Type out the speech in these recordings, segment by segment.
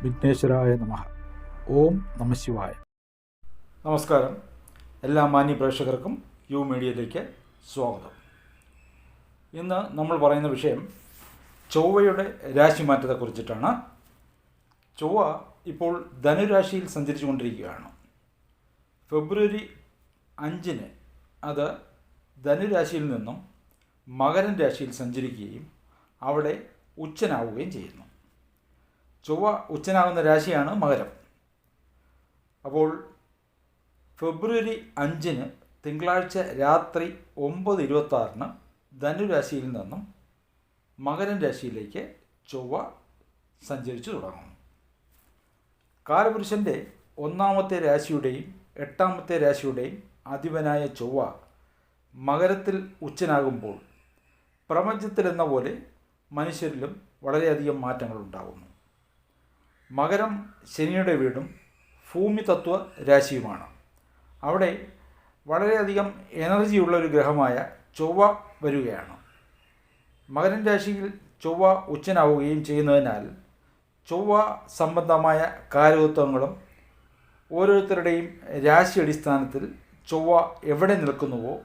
വിഘ്നേശ്വരായ നമഃ. ഓം നമഃശിവായ. നമസ്കാരം. എല്ലാ മാന്യ പ്രേക്ഷകർക്കും യു മീഡിയയിലേക്ക് സ്വാഗതം. ഇന്ന് നമ്മൾ പറയുന്ന വിഷയം ചൊവ്വയുടെ രാശിമാറ്റത്തെക്കുറിച്ചിട്ടാണ്. ചൊവ്വ ഇപ്പോൾ ധനുരാശിയിൽ സഞ്ചരിച്ചു കൊണ്ടിരിക്കുകയാണ്. ഫെബ്രുവരി 5 അത് ധനുരാശിയിൽ നിന്നും മകരൻ രാശിയിൽ സഞ്ചരിക്കുകയും അവിടെ ഉച്ചനാവുകയും ചെയ്യുന്നു. ചൊവ്വ ഉച്ചനാകുന്ന രാശിയാണ് മകരം. അപ്പോൾ ഫെബ്രുവരി 5 തിങ്കളാഴ്ച രാത്രി 9:26 ധനുരാശിയിൽ നിന്നും മകരൻ രാശിയിലേക്ക് ചൊവ്വ സഞ്ചരിച്ചു തുടങ്ങുന്നു. കാലപുരുഷൻ്റെ 1ാമത്തെ രാശിയുടെയും 8ാമത്തെ രാശിയുടെയും അധിപനായ ചൊവ്വ മകരത്തിൽ ഉച്ചനാകുമ്പോൾ പ്രപഞ്ചത്തിലെന്ന പോലെ മനുഷ്യരിലും വളരെയധികം മാറ്റങ്ങളുണ്ടാകുന്നു. മകരം ശനിയുടെ വീടും ഭൂമി തത്വ രാശിയുമാണ്. അവിടെ വളരെയധികം എനർജിയുള്ള ഒരു ഗ്രഹമായ ചൊവ്വ വരികയാണ്. മകരൻ രാശിയിൽ ചൊവ്വ ഉച്ചനാവുകയും ചെയ്യുന്നതിനാൽ ചൊവ്വ സംബന്ധമായ കാരകത്വങ്ങളും ഓരോരുത്തരുടെയും രാശി അടിസ്ഥാനത്തിൽ ചൊവ്വ എവിടെ നിൽക്കുന്നുവോ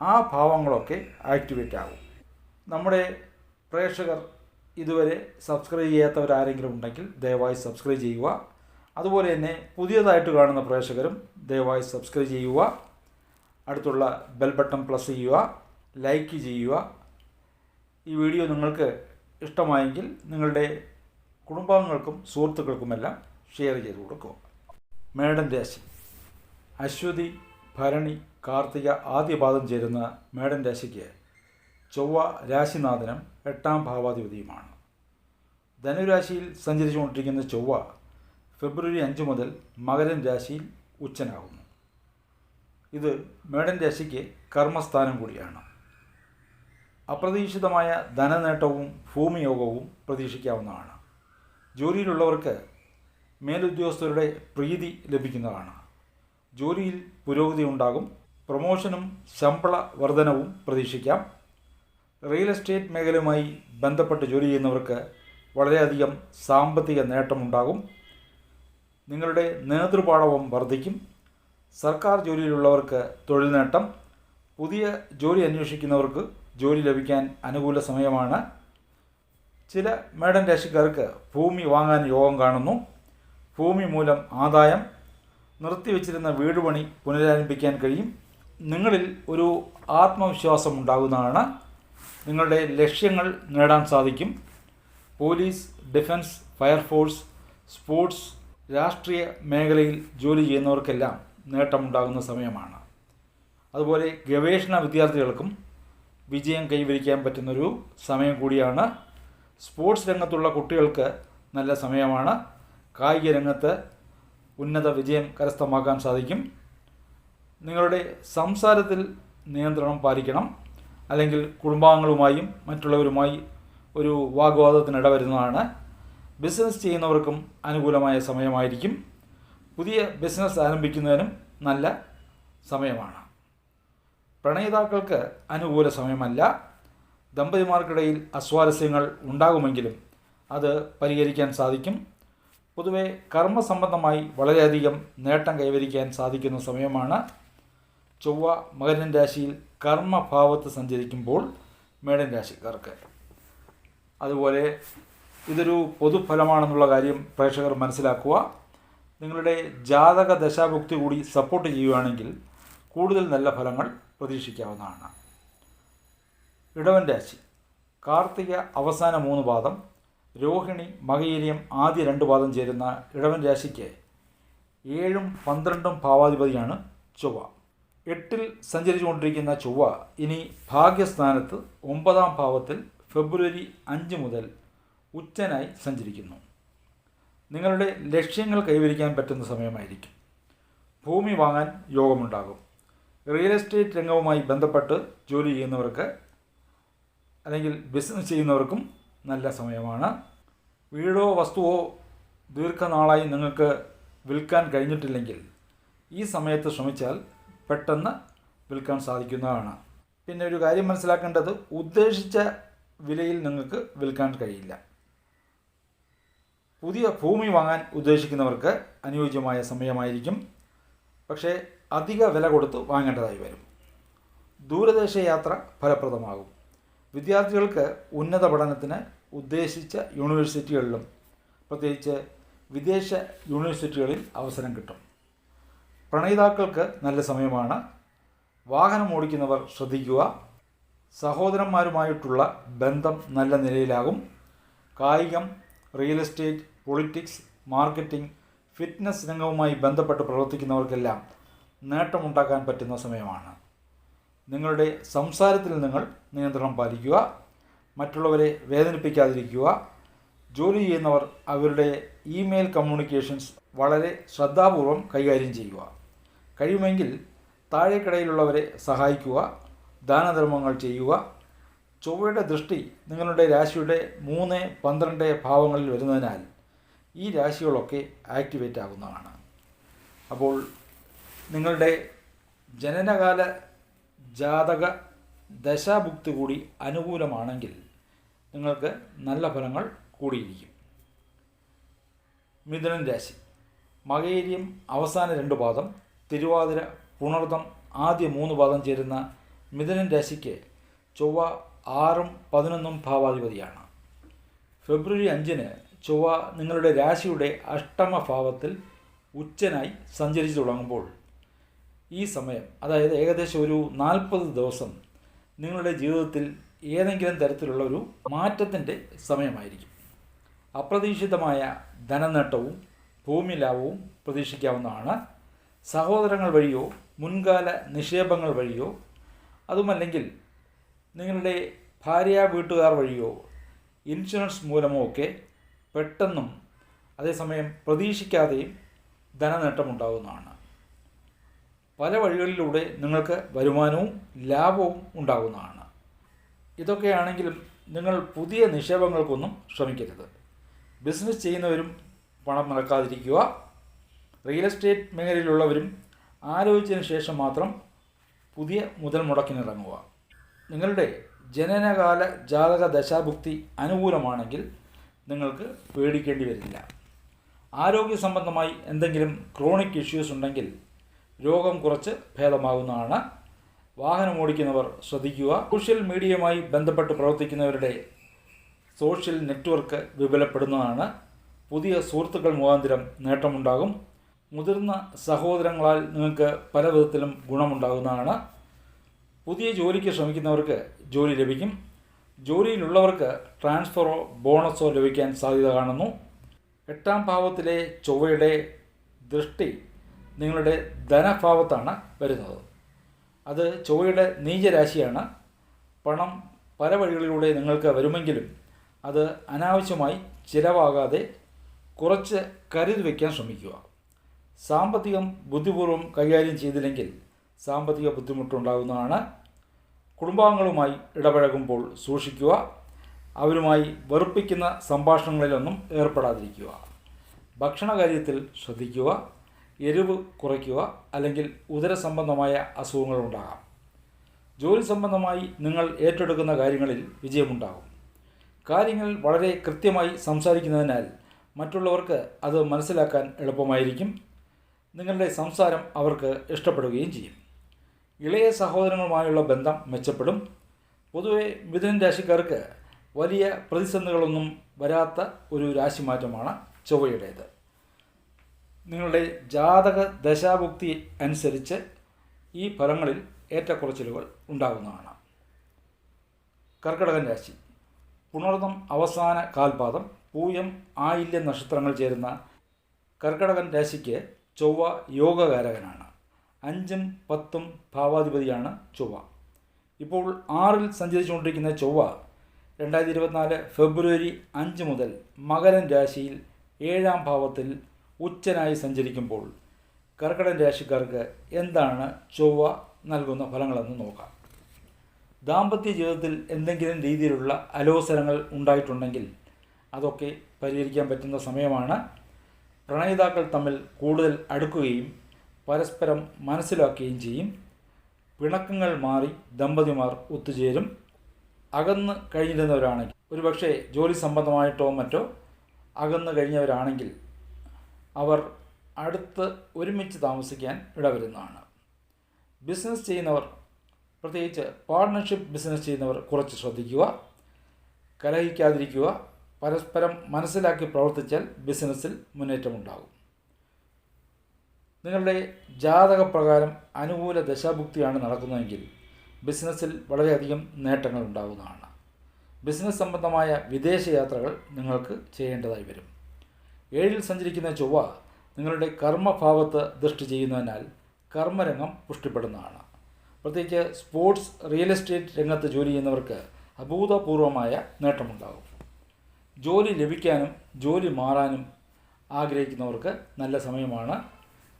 ആ ഭാവങ്ങളൊക്കെ ആക്ടിവേറ്റ് ആകും. നമ്മുടെ പ്രേക്ഷകർ ഇതുവരെ സബ്സ്ക്രൈബ് ചെയ്യാത്തവരാരെങ്കിലും ഉണ്ടെങ്കിൽ ദയവായി സബ്സ്ക്രൈബ് ചെയ്യുക. അതുപോലെ തന്നെ പുതിയതായിട്ട് കാണുന്ന പ്രേക്ഷകരും ദയവായി സബ്സ്ക്രൈബ് ചെയ്യുക. അടുത്തുള്ള ബെൽ ബട്ടൺ പ്രസ് ചെയ്യുക, ലൈക്ക് ചെയ്യുക. ഈ വീഡിയോ നിങ്ങൾക്ക് ഇഷ്ടമായെങ്കിൽ നിങ്ങളുടെ കുടുംബാംഗങ്ങൾക്കും സുഹൃത്തുക്കൾക്കുമെല്ലാം ഷെയർ ചെയ്ത് കൊടുക്കുക. മേടൻ രാശി. അശ്വതി, ഭരണി, കാർത്തിക ആദ്യപാദം ചേരുന്ന മേടൻ രാശിക്ക് ചൊവ്വ രാശിനാഥനും 8ാം ഭാവാധിപതിയുമാണ്. ധനുരാശിയിൽ സഞ്ചരിച്ചുകൊണ്ടിരിക്കുന്ന ചൊവ്വ ഫെബ്രുവരി 5 മുതൽ മകരൻ രാശിയിൽ ഉച്ചനാകുന്നു. ഇത് മേടൻ രാശിക്ക് കർമ്മസ്ഥാനം കൂടിയാണ്. അപ്രതീക്ഷിതമായ ധനനേട്ടവും ഭൂമിയോഗവും പ്രതീക്ഷിക്കാവുന്നതാണ്. ജോലിയിലുള്ളവർക്ക് മേലുദ്യോഗസ്ഥരുടെ പ്രീതി ലഭിക്കുന്നതാണ്. ജോലിയിൽ പുരോഗതി ഉണ്ടാകും. പ്രൊമോഷനും ശമ്പള വർധനവും പ്രതീക്ഷിക്കാം. റിയൽ എസ്റ്റേറ്റ് മേഖലയുമായി ബന്ധപ്പെട്ട് ജോലി ചെയ്യുന്നവർക്ക് വളരെയധികം സാമ്പത്തിക നേട്ടമുണ്ടാകും. നിങ്ങളുടെ നേതൃപാടവം വർദ്ധിക്കും. സർക്കാർ ജോലിയിലുള്ളവർക്ക് തൊഴിൽ നേട്ടം. പുതിയ ജോലി അന്വേഷിക്കുന്നവർക്ക് ജോലി ലഭിക്കാൻ അനുകൂല സമയമാണ്. ചില മേടൻ രാശിക്കാർക്ക് ഭൂമി വാങ്ങാൻ യോഗം കാണുന്നു. ഭൂമി മൂലം ആദായം. നിർത്തിവെച്ചിരുന്ന വീട് പണി പുനരാരംഭിക്കാൻ കഴിയും. നിങ്ങളിൽ ഒരു ആത്മവിശ്വാസം ഉണ്ടാകുന്നതാണ്. നിങ്ങളുടെ ലക്ഷ്യങ്ങൾ നേടാൻ സാധിക്കും. പോലീസ്, ഡിഫൻസ്, ഫയർഫോഴ്സ്, സ്പോർട്സ്, രാഷ്ട്രീയ മേഖലയിൽ ജോലി ചെയ്യുന്നവർക്കെല്ലാം നേട്ടമുണ്ടാകുന്ന സമയമാണ്. അതുപോലെ ഗവേഷണ വിദ്യാർത്ഥികൾക്കും വിജയം കൈവരിക്കാൻ പറ്റുന്നൊരു സമയം കൂടിയാണ്. സ്പോർട്സ് രംഗത്തുള്ള കുട്ടികൾക്ക് നല്ല സമയമാണ്. കായിക രംഗത്ത് ഉന്നത വിജയം കരസ്ഥമാക്കാൻ സാധിക്കും. നിങ്ങളുടെ സംസാരത്തിൽ നിയന്ത്രണം പാലിക്കണം. അല്ലെങ്കിൽ കുടുംബാംഗങ്ങളുമായും മറ്റുള്ളവരുമായി ഒരു വാഗ്വാദത്തിനിട വരുന്നതാണ്. ബിസിനസ് ചെയ്യുന്നവർക്കും അനുകൂലമായ സമയമായിരിക്കും. പുതിയ ബിസിനസ് ആരംഭിക്കുന്നതിനും നല്ല സമയമാണ്. പ്രണയിതാക്കൾക്ക് അനുകൂല സമയമല്ല. ദമ്പതിമാർക്കിടയിൽ അസ്വാരസ്യങ്ങൾ ഉണ്ടാകുമെങ്കിലും അത് പരിഹരിക്കാൻ സാധിക്കും. പൊതുവെ കർമ്മസംബന്ധമായി വളരെയധികം നേട്ടം കൈവരിക്കാൻ സാധിക്കുന്ന സമയമാണ്. ചൊവ്വ മകരൻ രാശിയിൽ കർമ്മഭാവത്ത് സഞ്ചരിക്കുമ്പോൾ മേടൻ രാശിക്കാർക്ക്. അതുപോലെ ഇതൊരു പൊതുഫലമാണെന്നുള്ള കാര്യം പ്രേക്ഷകർ മനസ്സിലാക്കുക. നിങ്ങളുടെ ജാതക ദശാഭുക്തി കൂടി സപ്പോർട്ട് ചെയ്യുകയാണെങ്കിൽ കൂടുതൽ നല്ല ഫലങ്ങൾ പ്രതീക്ഷിക്കാവുന്നതാണ്. ഇടവൻ രാശി. കാർത്തിക അവസാന 3 പാദം, രോഹിണി, മകയിരം ആദ്യ 2 പാദം ചേരുന്ന ഇടവൻ രാശിക്ക് 7ഉം 12ഉം ഭാവാധിപതിയാണ് ചൊവ്വ. 8ൽ സഞ്ചരിച്ചുകൊണ്ടിരിക്കുന്ന ചൊവ്വ ഇനി ഭാഗ്യസ്ഥാനത്ത് 9ാം ഭാവത്തിൽ ഫെബ്രുവരി 5 മുതൽ ഉച്ചനായി സഞ്ചരിക്കുന്നു. നിങ്ങളുടെ ലക്ഷ്യങ്ങൾ കൈവരിക്കാൻ പറ്റുന്ന സമയമായിരിക്കും. ഭൂമി വാങ്ങാൻ യോഗമുണ്ടാകും. റിയൽ എസ്റ്റേറ്റ് രംഗവുമായി ബന്ധപ്പെട്ട് ജോലി ചെയ്യുന്നവർക്ക് അല്ലെങ്കിൽ ബിസിനസ് ചെയ്യുന്നവർക്കും നല്ല സമയമാണ്. വീടോ വസ്തുവോ ദീർഘനാളായി നിങ്ങൾക്ക് വിൽക്കാൻ കഴിഞ്ഞിട്ടില്ലെങ്കിൽ ഈ സമയത്ത് ശ്രമിച്ചാൽ പെട്ടെന്ന് വിൽക്കാൻ സാധിക്കുന്നതാണ്. പിന്നെ ഒരു കാര്യം മനസ്സിലാക്കേണ്ടത്, ഉദ്ദേശിച്ച വിലയിൽ നിങ്ങൾക്ക് വിൽക്കാൻ കഴിയില്ല. പുതിയ ഭൂമി വാങ്ങാൻ ഉദ്ദേശിക്കുന്നവർക്ക് അനുയോജ്യമായ സമയമായിരിക്കും. പക്ഷേ അധിക വില കൊടുത്ത് വാങ്ങേണ്ടതായി വരും. ദൂരദേശ യാത്ര ഫലപ്രദമാകും. വിദ്യാർത്ഥികൾക്ക് ഉന്നത പഠനത്തിന് ഉദ്ദേശിച്ച യൂണിവേഴ്സിറ്റികളിലും പ്രത്യേകിച്ച് വിദേശ യൂണിവേഴ്സിറ്റികളിൽ അവസരം കിട്ടും. പ്രണയിതാക്കൾക്ക് നല്ല സമയമാണ്. വാഹനം ഓടിക്കുന്നവർ ശ്രദ്ധിക്കുക. സഹോദരന്മാരുമായിട്ടുള്ള ബന്ധം നല്ല നിലയിലാകും. കായികം, real estate, politics, marketing, fitness രംഗവുമായി ബന്ധപ്പെട്ട് പ്രവർത്തിക്കുന്നവർക്കെല്ലാം നേട്ടമുണ്ടാക്കാൻ പറ്റുന്ന സമയമാണ്. നിങ്ങളുടെ സംസാരത്തിൽ നിങ്ങൾ നിയന്ത്രണം പാലിക്കുക. മറ്റുള്ളവരെ വേദനിപ്പിക്കാതിരിക്കുക. ജോലി ചെയ്യുന്നവർ അവരുടെ ഇമെയിൽ കമ്മ്യൂണിക്കേഷൻസ് വളരെ ശ്രദ്ധാപൂർവം കൈകാര്യം ചെയ്യുക. കഴിയുമെങ്കിൽ താഴേക്കിടയിലുള്ളവരെ സഹായിക്കുക. ദാനധർമ്മങ്ങൾ ചെയ്യുക. ചൊവ്വയുടെ ദൃഷ്ടി നിങ്ങളുടെ രാശിയുടെ 3, 12 ഭാവങ്ങളിൽ വരുന്നതിനാൽ ഈ രാശികളൊക്കെ ആക്ടിവേറ്റ് ആകുന്നതാണ്. അപ്പോൾ നിങ്ങളുടെ ജനനകാല ജാതക ദശാഭുക്തി കൂടി അനുകൂലമാണെങ്കിൽ നിങ്ങൾക്ക് നല്ല ഫലങ്ങൾ കൂടിയിരിക്കും. മിഥുനൻ രാശി. മകയിര്യം അവസാന 2 പാദം, തിരുവാതിര, പുണർദം ആദ്യ 3 പാദം ചേരുന്ന മിഥുനൻ രാശിക്ക് ചൊവ്വ 6ഉം 11ഉം ഭാവാധിപതിയാണ്. ഫെബ്രുവരി 5-ന് ചൊവ്വ നിങ്ങളുടെ രാശിയുടെ അഷ്ടമ ഭാവത്തിൽ ഉച്ചനായി സഞ്ചരിച്ചു തുടങ്ങുമ്പോൾ ഈ സമയം, അതായത് ഏകദേശം ഒരു 40 ദിവസം നിങ്ങളുടെ ജീവിതത്തിൽ ഏതെങ്കിലും തരത്തിലുള്ള ഒരു മാറ്റത്തിൻ്റെ സമയമായിരിക്കും. അപ്രതീക്ഷിതമായ ധനനേട്ടവും ഭൂമി ലാഭവും പ്രതീക്ഷിക്കാവുന്നതാണ്. സഹോദരങ്ങൾ വഴിയോ മുൻകാല നിക്ഷേപങ്ങൾ വഴിയോ അതുമല്ലെങ്കിൽ നിങ്ങളുടെ ഭാര്യ വീട്ടുകാർ വഴിയോ ഇൻഷുറൻസ് മൂലമോ ഒക്കെ പെട്ടെന്നും അതേസമയം പ്രതീക്ഷിക്കാതെയും ധനനേട്ടമുണ്ടാകുന്നതാണ്. പല വഴികളിലൂടെ നിങ്ങൾക്ക് വരുമാനവും ലാഭവും ഉണ്ടാകുന്നതാണ്. ഇതൊക്കെയാണെങ്കിലും നിങ്ങൾ പുതിയ നിക്ഷേപങ്ങൾക്കൊന്നും ശ്രമിക്കരുത്. ബിസിനസ് ചെയ്യുന്നവരും പണം മുടക്കാതിരിക്കുക. റിയൽ എസ്റ്റേറ്റ് മേഖലയിലുള്ളവരും ആലോചിച്ചതിന് ശേഷം മാത്രം പുതിയ മുതൽ മുടക്കിനിറങ്ങുക. നിങ്ങളുടെ ജനനകാല ജാതക ദശാഭുക്തി അനുകൂലമാണെങ്കിൽ നിങ്ങൾക്ക് പേടിക്കേണ്ടി വരില്ല. ആരോഗ്യ സംബന്ധമായി എന്തെങ്കിലും ക്രോണിക് ഇഷ്യൂസ് ഉണ്ടെങ്കിൽ രോഗം കുറച്ച് ഭേദമാകുന്നതാണ്. വാഹനം ഓടിക്കുന്നവർ ശ്രദ്ധിക്കുക. സോഷ്യൽ മീഡിയയുമായി ബന്ധപ്പെട്ട് പ്രവർത്തിക്കുന്നവരുടെ സോഷ്യൽ നെറ്റ്വർക്ക് വിപുലപ്പെടുന്നതാണ്. പുതിയ സുഹൃത്തുക്കൾ മുഖാന്തരം നേട്ടമുണ്ടാകും. മുതിർന്ന സഹോദരങ്ങളാൽ നിങ്ങൾക്ക് പല വിധത്തിലും ഗുണമുണ്ടാകുന്നതാണ്. പുതിയ ജോലിക്ക് ശ്രമിക്കുന്നവർക്ക് ജോലി ലഭിക്കും. ജോലിയിലുള്ളവർക്ക് ട്രാൻസ്ഫറോ ബോണസോ ലഭിക്കാൻ സാധ്യത കാണുന്നു. 8ാം ഭാവത്തിലെ ചൊവ്വയുടെ ദൃഷ്ടി നിങ്ങളുടെ ധനഭാവത്താണ് വരുന്നത്. അത് ചൊവ്വയുടെ നീചരാശിയാണ്. പണം പല വഴികളിലൂടെ നിങ്ങൾക്ക് വരുമെങ്കിലും അത് അനാവശ്യമായി ചിലവാകാതെ കുറച്ച് കരുതി വയ്ക്കാൻ ശ്രമിക്കുക. സാമ്പത്തികം ബുദ്ധിപൂർവ്വം കൈകാര്യം ചെയ്തില്ലെങ്കിൽ സാമ്പത്തിക ബുദ്ധിമുട്ടുണ്ടാകുന്നതാണ്. കുടുംബാംഗങ്ങളുമായി ഇടപഴകുമ്പോൾ സൂക്ഷിക്കുക. അവരുമായി വെറുപ്പിക്കുന്ന സംഭാഷണങ്ങളിലൊന്നും ഏർപ്പെടാതിരിക്കുക. ഭക്ഷണകാര്യത്തിൽ ശ്രദ്ധിക്കുക. എരിവ് കുറയ്ക്കുക, അല്ലെങ്കിൽ ഉദരസംബന്ധമായ അസുഖങ്ങളുണ്ടാകാം. ജോലി സംബന്ധമായി നിങ്ങൾ ഏറ്റെടുക്കുന്ന കാര്യങ്ങളിൽ വിജയമുണ്ടാകും. കാര്യങ്ങൾ വളരെ കൃത്യമായി സംസാരിക്കുന്നതിനാൽ മറ്റുള്ളവർക്ക് അത് മനസ്സിലാക്കാൻ എളുപ്പമായിരിക്കും. നിങ്ങളുടെ സംസാരം അവർക്ക് ഇഷ്ടപ്പെടുകയും ചെയ്യും. ഇളയ സഹോദരങ്ങളുമായുള്ള ബന്ധം മെച്ചപ്പെടും. പൊതുവെ മിഥുനൻ രാശിക്കാർക്ക് വലിയ പ്രതിസന്ധികളൊന്നും വരാത്ത ഒരു രാശിമാറ്റമാണ് ചൊവ്വയുടേത്. നിങ്ങളുടെ ജാതക ദശാഭുക്തി അനുസരിച്ച് ഈ ഫലങ്ങളിൽ ഏറ്റക്കുറച്ചിലുകൾ ഉണ്ടാകുന്നതാണ്. കർക്കിടകൻ രാശി. പുണർദം അവസാന കാൽപാദം, പൂയം, ആയില്യം നക്ഷത്രങ്ങൾ ചേരുന്ന കർക്കിടകൻ രാശിക്ക് ചൊവ്വ യോഗകാരകനാണ്. 5ഉം 10ഉം ഭാവാധിപതിയാണ് ചൊവ്വ. ഇപ്പോൾ 6-ൽ സഞ്ചരിച്ചുകൊണ്ടിരിക്കുന്ന ചൊവ്വ 2024 ഫെബ്രുവരി 5 മുതൽ മകരൻ രാശിയിൽ 7ാം ഭാവത്തിൽ ഉച്ചനായി സഞ്ചരിക്കുമ്പോൾ കർക്കിടകൻ രാശിക്കാർക്ക് എന്താണ് ചൊവ്വ നൽകുന്ന ഫലങ്ങളെന്ന് നോക്കാം. ദാമ്പത്യ ജീവിതത്തിൽ എന്തെങ്കിലും രീതിയിലുള്ള അലോസരങ്ങൾ ഉണ്ടായിട്ടുണ്ടെങ്കിൽ അതൊക്കെ പരിഹരിക്കാൻ പറ്റുന്ന സമയമാണ്. പ്രണയിതാക്കൾ തമ്മിൽ കൂടുതൽ അടുക്കുകയും പരസ്പരം മനസ്സിലാക്കുകയും ചെയ്യും. പിണക്കങ്ങൾ മാറി ദമ്പതിമാർ ഒത്തുചേരും. അകന്ന് കഴിഞ്ഞിരുന്നവരാണെങ്കിൽ ഒരുപക്ഷെ ജോലി സംബന്ധമായിട്ടോ മറ്റോ അകന്നു കഴിഞ്ഞവരാണെങ്കിൽ അവർ അടുത്ത് ഒരുമിച്ച് താമസിക്കാൻ ഇടവരുന്നതാണ്. ബിസിനസ് ചെയ്യുന്നവർ, പ്രത്യേകിച്ച് പാർട്ട്ണർഷിപ്പ് ബിസിനസ് ചെയ്യുന്നവർ കുറച്ച് ശ്രദ്ധിക്കുക, കലഹിക്കാതിരിക്കുക. പരസ്പരം മനസ്സിലാക്കി പ്രവർത്തിച്ചാൽ ബിസിനസ്സിൽ മുന്നേറ്റമുണ്ടാകും. നിങ്ങളുടെ ജാതകപ്രകാരം അനുകൂല ദശാഭുക്തിയാണ് നടക്കുന്നതെങ്കിൽ ബിസിനസ്സിൽ വളരെയധികം നേട്ടങ്ങൾ ഉണ്ടാകുന്നതാണ്. ബിസിനസ് സംബന്ധമായ വിദേശ യാത്രകൾ നിങ്ങൾക്ക് ചെയ്യേണ്ടതായി വരും. 7-ൽ സഞ്ചരിക്കുന്ന ചൊവ്വ നിങ്ങളുടെ കർമ്മഭാവത്ത് ദൃഷ്ടി ചെയ്യുന്നതിനാൽ കർമ്മരംഗം പുഷ്ടിപ്പെടുന്നതാണ്. പ്രത്യേകിച്ച് സ്പോർട്സ്, റിയൽ എസ്റ്റേറ്റ് രംഗത്ത് ജോലി ചെയ്യുന്നവർക്ക് അഭൂതപൂർവമായ നേട്ടമുണ്ടാകും. ജോലി ലഭിക്കാനും ജോലി മാറാനും ആഗ്രഹിക്കുന്നവർക്ക് നല്ല സമയമാണ്.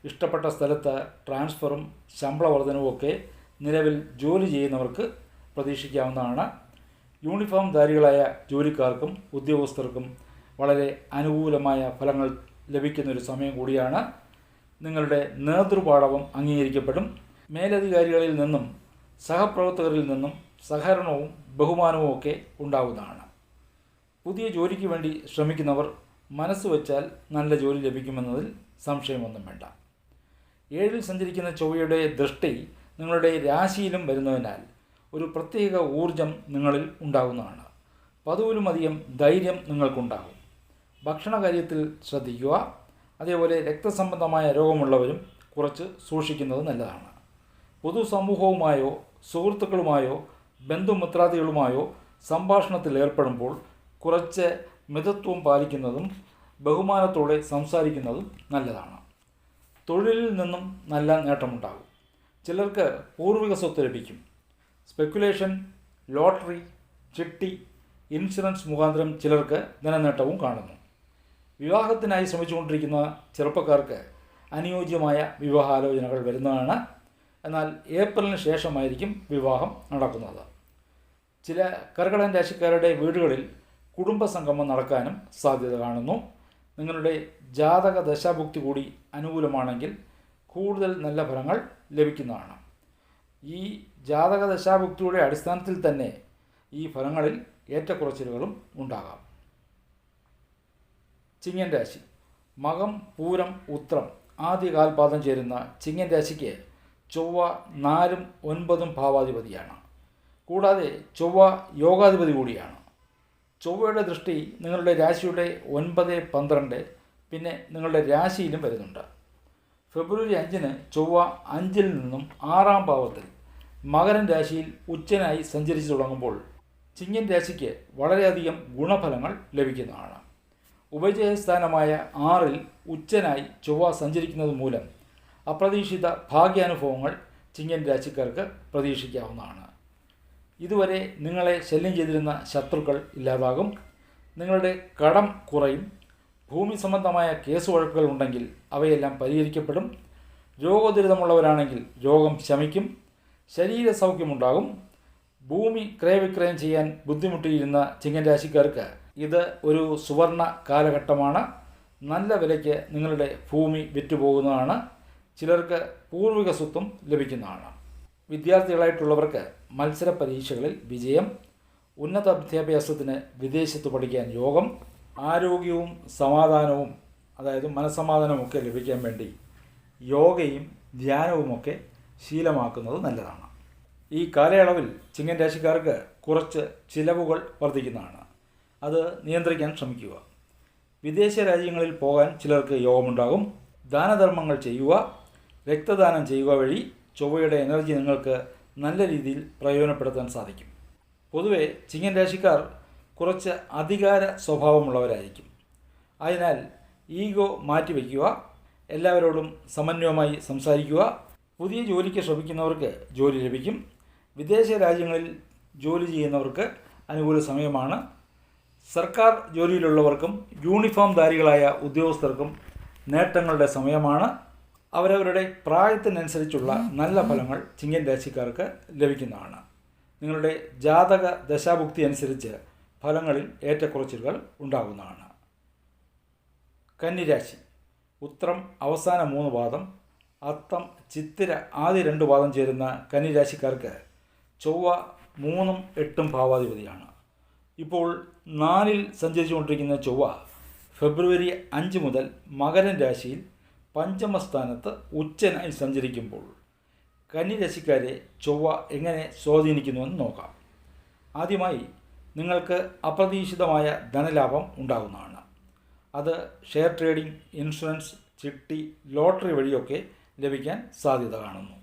ഇഷ്ടപ്പെട്ട സ്ഥലത്ത് ട്രാൻസ്ഫറും ശമ്പള വർധനവുമൊക്കെ നിലവിൽ ജോലി ചെയ്യുന്നവർക്ക് പ്രതീക്ഷിക്കാവുന്നതാണ്. യൂണിഫോം ധാരികളായ ജോലിക്കാർക്കും ഉദ്യോഗസ്ഥർക്കും വളരെ അനുകൂലമായ ഫലങ്ങൾ ലഭിക്കുന്നൊരു സമയം കൂടിയാണ്. നിങ്ങളുടെ നേതൃപാടവം അംഗീകരിക്കപ്പെടും. മേലധികാരികളിൽ നിന്നും സഹപ്രവർത്തകരിൽ നിന്നും സഹകരണവും ബഹുമാനവും ഒക്കെ ഉണ്ടാകുന്നതാണ്. പുതിയ ജോലിക്ക് വേണ്ടി ശ്രമിക്കുന്നവർ മനസ്സ് വച്ചാൽ നല്ല ജോലി ലഭിക്കുമെന്നതിൽ സംശയമൊന്നും വേണ്ട. 7-ൽ സഞ്ചരിക്കുന്ന ചൊവ്വയുടെ ദൃഷ്ടി നിങ്ങളുടെ രാശിയിലും വരുന്നതിനാൽ ഒരു പ്രത്യേക ഊർജം നിങ്ങളിൽ ഉണ്ടാകുന്നതാണ്. പതിവിലുമധികം ധൈര്യം നിങ്ങൾക്കുണ്ടാകും. ഭക്ഷണകാര്യത്തിൽ ശ്രദ്ധിക്കുക. അതേപോലെ രക്തസംബന്ധമായ രോഗമുള്ളവരും കുറച്ച് സൂക്ഷിക്കുന്നത് നല്ലതാണ്. പൊതുസമൂഹവുമായോ സുഹൃത്തുക്കളുമായോ ബന്ധുമിത്രാദികളുമായോ സംഭാഷണത്തിൽ ഏർപ്പെടുമ്പോൾ കുറച്ച് മിതത്വം പാലിക്കുന്നതും ബഹുമാനത്തോടെ സംസാരിക്കുന്നതും നല്ലതാണ്. തൊഴിലിൽ നിന്നും നല്ല നേട്ടമുണ്ടാകും. ചിലർക്ക് പൂർവിക സ്വത്ത് ലഭിക്കും. സ്പെക്കുലേഷൻ, ലോട്ടറി, ചിട്ടി, ഇൻഷുറൻസ് മുഖാന്തരം ചിലർക്ക് ധനനേട്ടവും കാണുന്നു. വിവാഹത്തിനായി ശ്രമിച്ചുകൊണ്ടിരിക്കുന്ന ചെറുപ്പക്കാർക്ക് അനുയോജ്യമായ വിവാഹാലോചനകൾ വരുന്നതാണ്. എന്നാൽ ഏപ്രിലിന് ശേഷമായിരിക്കും വിവാഹം നടക്കുന്നത്. ചില കർക്കിടകൻ രാശിക്കാരുടെ വീടുകളിൽ കുടുംബസംഗമം നടക്കാനും സാധ്യത കാണുന്നു. നിങ്ങളുടെ ജാതക ദശാഭുക്തി കൂടി അനുകൂലമാണെങ്കിൽ കൂടുതൽ നല്ല ഫലങ്ങൾ ലഭിക്കുന്നതാണ്. ഈ ജാതക ദശാഭുക്തിയുടെ അടിസ്ഥാനത്തിൽ തന്നെ ഈ ഫലങ്ങളിൽ ഏറ്റക്കുറച്ചിലുകളും ഉണ്ടാകാം. ചിങ്ങൻ രാശി. മകം, പൂരം, ഉത്രം ആദ്യ കാൽപാദം ചേരുന്ന ചിങ്ങൻ രാശിക്ക് ചൊവ്വ 4ഉം 9ഉം ഭാവാധിപതിയാണ്. കൂടാതെ ചൊവ്വ യോഗാധിപതി കൂടിയാണ്. ചൊവ്വയുടെ ദൃഷ്ടി നിങ്ങളുടെ രാശിയുടെ 9, 12 പിന്നെ നിങ്ങളുടെ രാശിയിലും വരുന്നുണ്ട്. ഫെബ്രുവരി 5-ന് ചൊവ്വ 5-ൽ നിന്നും 6-ാം ഭാവത്തിൽ മകരൻ രാശിയിൽ ഉച്ചനായി സഞ്ചരിച്ചു തുടങ്ങുമ്പോൾ ചിങ്ങൻ രാശിക്ക് വളരെയധികം ഗുണഫലങ്ങൾ ലഭിക്കുന്നതാണ്. ഉപജയസ്ഥാനമായ 6-ൽ ഉച്ചനായി ചൊവ്വ സഞ്ചരിക്കുന്നത് മൂലം അപ്രതീക്ഷിത ഭാഗ്യാനുഭവങ്ങൾ ചിങ്ങൻ രാശിക്കാർക്ക് പ്രതീക്ഷിക്കാവുന്നതാണ്. ഇതുവരെ നിങ്ങളെ ശല്യം ചെയ്തിരുന്ന ശത്രുക്കൾ ഇല്ലാതാകും. നിങ്ങളുടെ കടം കുറയും. ഭൂമി സംബന്ധമായ കേസ് വഴക്കുകൾ ഉണ്ടെങ്കിൽ അവയെല്ലാം പരിഹരിക്കപ്പെടും. രോഗദുരിതമുള്ളവരാണെങ്കിൽ രോഗം ശമിക്കും. ശരീര സൗഖ്യമുണ്ടാകും. ഭൂമി ക്രയവിക്രയം ചെയ്യാൻ ബുദ്ധിമുട്ടിയിരുന്ന ചിങ്ങൻ രാശിക്കാർക്ക് ഇത് ഒരു സുവർണ കാലഘട്ടമാണ്. നല്ല വിലയ്ക്ക് നിങ്ങളുടെ ഭൂമി വിറ്റുപോകുന്നതാണ്. ചിലർക്ക് പൂർവിക സ്വത്തും ലഭിക്കുന്നതാണ്. വിദ്യാർത്ഥികളായിട്ടുള്ളവർക്ക് മത്സര പരീക്ഷകളിൽ വിജയം. ഉന്നത വിദ്യാഭ്യാസത്തിന് വിദേശത്ത് പഠിക്കാൻ യോഗം. ആരോഗ്യവും സമാധാനവും, അതായത് മനസ്സമാധാനമൊക്കെ ലഭിക്കാൻ വേണ്ടി യോഗയും ധ്യാനവുമൊക്കെ ശീലമാക്കുന്നത് നല്ലതാണ്. ഈ കാലയളവിൽ ചിങ്ങൻ രാശിക്കാർക്ക് കുറച്ച് ചിലവുകൾ വർദ്ധിക്കുന്നതാണ്. അത് നിയന്ത്രിക്കാൻ ശ്രമിക്കുക. വിദേശ രാജ്യങ്ങളിൽ പോകാൻ ചിലർക്ക് യോഗമുണ്ടാകും. ദാനധർമ്മങ്ങൾ ചെയ്യുക. രക്തദാനം ചെയ്യുക വഴി ചൊവ്വയുടെ എനർജി നിങ്ങൾക്ക് നല്ല രീതിയിൽ പ്രയോജനപ്പെടുത്താൻ സാധിക്കും. പൊതുവെ ചിങ്ങൻ രാശിക്കാർ കുറച്ച് അധികാര സ്വഭാവമുള്ളവരായിരിക്കും. അതിനാൽ ഈഗോ മാറ്റിവെക്കുക. എല്ലാവരോടും സമന്വയമായി സംസാരിക്കുക. പുതിയ ജോലിക്ക് ശ്രമിക്കുന്നവർക്ക് ജോലി ലഭിക്കും. വിദേശ രാജ്യങ്ങളിൽ ജോലി ചെയ്യുന്നവർക്ക് അനുകൂല സമയമാണ്. സർക്കാർ ജോലിയിലുള്ളവർക്കും യൂണിഫോം ധാരികളായ ഉദ്യോഗസ്ഥർക്കും നേട്ടങ്ങളുടെ സമയമാണ്. അവരവരുടെ പ്രായത്തിനനുസരിച്ചുള്ള നല്ല ഫലങ്ങൾ ചിങ്ങൻ രാശിക്കാർക്ക് ലഭിക്കുന്നതാണ്. നിങ്ങളുടെ ജാതക ദശാഭുക്തി അനുസരിച്ച് ഫലങ്ങളിൽ ഏറ്റക്കുറച്ചിലുകൾ ഉണ്ടാകുന്നതാണ്. കന്നിരാശി. ഉത്രം അവസാന 3 പാദം, അത്തം, ചിത്തിര ആദ്യ 2 പാദം ചേരുന്ന കന്നിരാശിക്കാർക്ക് ചൊവ്വ 3ഉം 8ഉം ഭാവാധിപതിയാണ്. ഇപ്പോൾ 4-ൽ സഞ്ചരിച്ചുകൊണ്ടിരിക്കുന്ന ചൊവ്വ ഫെബ്രുവരി 5 മുതൽ മകരം രാശിയിൽ പഞ്ചമസ്ഥാനത്ത് ഉച്ചനായി സഞ്ചരിക്കുമ്പോൾ കന്നിരാശിക്കാരെ ചൊവ്വ എങ്ങനെ സ്വാധീനിക്കുന്നുവെന്ന് നോക്കാം. ആദ്യമായി നിങ്ങൾക്ക് അപ്രതീക്ഷിതമായ ധനലാഭം ഉണ്ടാകുന്നതാണ്. അത് ഷെയർ ട്രേഡിംഗ്, ഇൻഷുറൻസ്, ചിട്ടി, ലോട്ടറി വഴിയൊക്കെ ലഭിക്കാൻ സാധ്യത കാണുന്നു.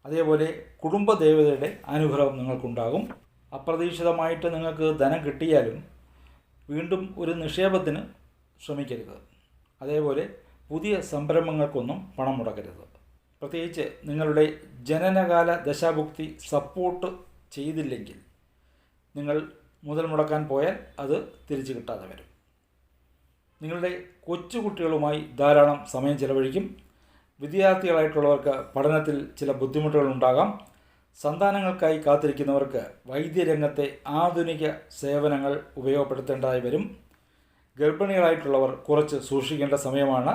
അതേപോലെ കുടുംബദേവതയുടെ അനുഗ്രഹം നിങ്ങൾക്കുണ്ടാകും. അപ്രതീക്ഷിതമായിട്ട് നിങ്ങൾക്ക് ധനം കിട്ടിയാലും വീണ്ടും ഒരു നിക്ഷേപത്തിന് ശ്രമിക്കരുത്. അതേപോലെ പുതിയ സംരംഭങ്ങൾക്കൊന്നും പണം മുടക്കരുത്. പ്രത്യേകിച്ച് നിങ്ങളുടെ ജനനകാല ദശാഭുക്തി സപ്പോർട്ട് ചെയ്തില്ലെങ്കിൽ നിങ്ങൾ മുതൽ മുടക്കാൻ പോയാൽ അത് തിരിച്ചു കിട്ടാതെ വരും. നിങ്ങളുടെ കൊച്ചുകുട്ടികളുമായി ധാരാളം സമയം ചിലവഴിക്കും. വിദ്യാർത്ഥികളായിട്ടുള്ളവർക്ക് പഠനത്തിൽ ചില ബുദ്ധിമുട്ടുകളുണ്ടാകാം. സന്താനങ്ങൾക്കായി കാത്തിരിക്കുന്നവർക്ക് വൈദ്യരംഗത്തെ ആധുനിക സേവനങ്ങൾ ഉപയോഗപ്പെടുത്തേണ്ടതായി വരും. ഗർഭിണികളായിട്ടുള്ളവർ കുറച്ച് സൂക്ഷിക്കേണ്ട സമയമാണ്.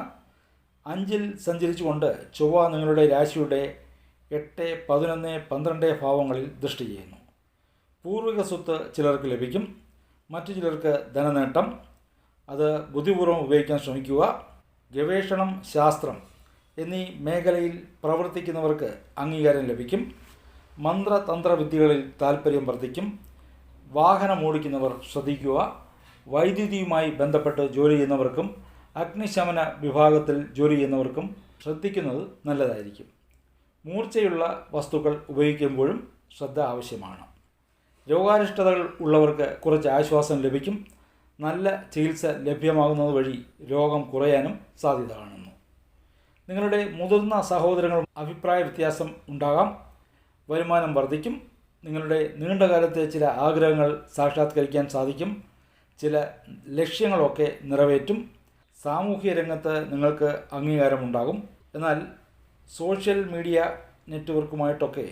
5-ൽ സഞ്ചരിച്ചുകൊണ്ട് ചൊവ്വ നിങ്ങളുടെ രാശിയുടെ 8, 11, 12 ഭാവങ്ങളിൽ ദൃഷ്ടി ചെയ്യുന്നു. പൂർവിക സ്വത്ത് ചിലർക്ക് ലഭിക്കും. മറ്റു ചിലർക്ക് ധനനേട്ടം. അത് ബുദ്ധിപൂർവ്വം ഉപയോഗിക്കാൻ ശ്രമിക്കുക. ഗവേഷണം, ശാസ്ത്രം എന്നീ മേഖലയിൽ പ്രവർത്തിക്കുന്നവർക്ക് അംഗീകാരം ലഭിക്കും. മന്ത്രതന്ത്ര വിദ്യകളിൽ താൽപ്പര്യം വർദ്ധിക്കും. വാഹനം ഓടിക്കുന്നവർ ശ്രദ്ധിക്കുക. വൈദ്യുതിയുമായി ബന്ധപ്പെട്ട് ജോലി ചെയ്യുന്നവർക്കും അഗ്നിശമന വിഭാഗത്തിൽ ജോലി ചെയ്യുന്നവർക്കും ശ്രദ്ധിക്കുന്നത് നല്ലതായിരിക്കും. മൂർച്ചയുള്ള വസ്തുക്കൾ ഉപയോഗിക്കുമ്പോഴും ശ്രദ്ധ ആവശ്യമാണ്. രോഗാരിഷ്ടതകൾ ഉള്ളവർക്ക് കുറച്ച് ആശ്വാസം ലഭിക്കും. നല്ല ചികിത്സ ലഭ്യമാകുന്നത് വഴി രോഗം കുറയാനും സാധ്യത കാണുന്നു. നിങ്ങളുടെ മുതിർന്ന സഹോദരങ്ങൾ അഭിപ്രായ വ്യത്യാസം ഉണ്ടാകാം. വരുമാനം വർദ്ധിക്കും. നിങ്ങളുടെ നീണ്ടകാലത്തെ ചില ആഗ്രഹങ്ങൾ സാക്ഷാത്കരിക്കാൻ സാധിക്കും. ചില ലക്ഷ്യങ്ങളൊക്കെ നിറവേറ്റും. സാമൂഹ്യ രംഗത്ത് നിങ്ങൾക്ക് അംഗീകാരമുണ്ടാകും. എന്നാൽ സോഷ്യൽ മീഡിയ നെറ്റ്വർക്കുമായിട്ടൊക്കെ